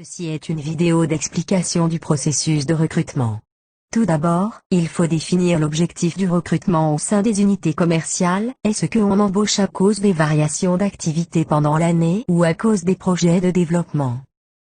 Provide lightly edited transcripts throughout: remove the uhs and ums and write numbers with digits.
Ceci est une vidéo d'explication du processus de recrutement. Tout d'abord, il faut définir l'objectif du recrutement au sein des unités commerciales. Est-ce qu'on embauche à cause des variations d'activité pendant l'année ou à cause des projets de développement?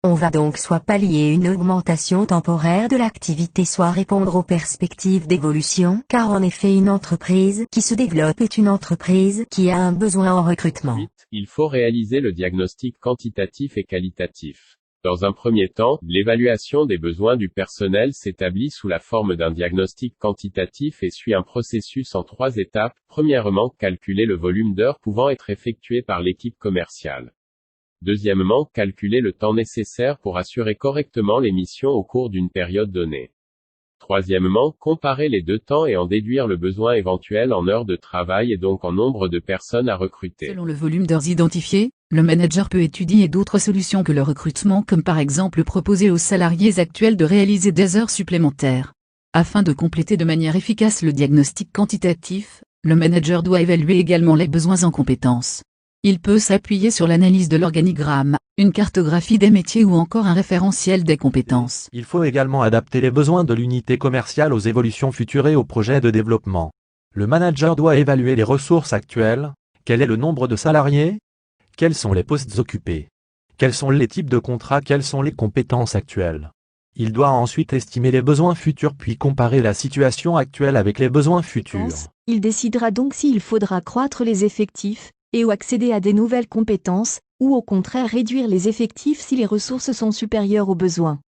On va donc soit pallier une augmentation temporaire de l'activité, soit répondre aux perspectives d'évolution, car en effet une entreprise qui se développe est une entreprise qui a un besoin en recrutement. Ensuite, il faut réaliser le diagnostic quantitatif et qualitatif. Dans un premier temps, l'évaluation des besoins du personnel s'établit sous la forme d'un diagnostic quantitatif et suit un processus en 3 étapes. Premièrement, calculer le volume d'heures pouvant être effectué par l'équipe commerciale. Deuxièmement, calculer le temps nécessaire pour assurer correctement les missions au cours d'une période donnée. Troisièmement, comparer les 2 temps et en déduire le besoin éventuel en heures de travail et donc en nombre de personnes à recruter. Selon le volume d'heures identifié, le manager peut étudier d'autres solutions que le recrutement, comme par exemple proposer aux salariés actuels de réaliser des heures supplémentaires. Afin de compléter de manière efficace le diagnostic quantitatif, le manager doit évaluer également les besoins en compétences. Il peut s'appuyer sur l'analyse de l'organigramme, une cartographie des métiers ou encore un référentiel des compétences. Il faut également adapter les besoins de l'unité commerciale aux évolutions futures et aux projets de développement. Le manager doit évaluer les ressources actuelles. Quel est le nombre de salariés? Quels sont les postes occupés? Quels sont les types de contrats? Quelles sont les compétences actuelles? Il doit ensuite estimer les besoins futurs puis comparer la situation actuelle avec les besoins futurs. Il décidera donc s'il faudra croître les effectifs, et ou accéder à des nouvelles compétences, ou au contraire réduire les effectifs si les ressources sont supérieures aux besoins.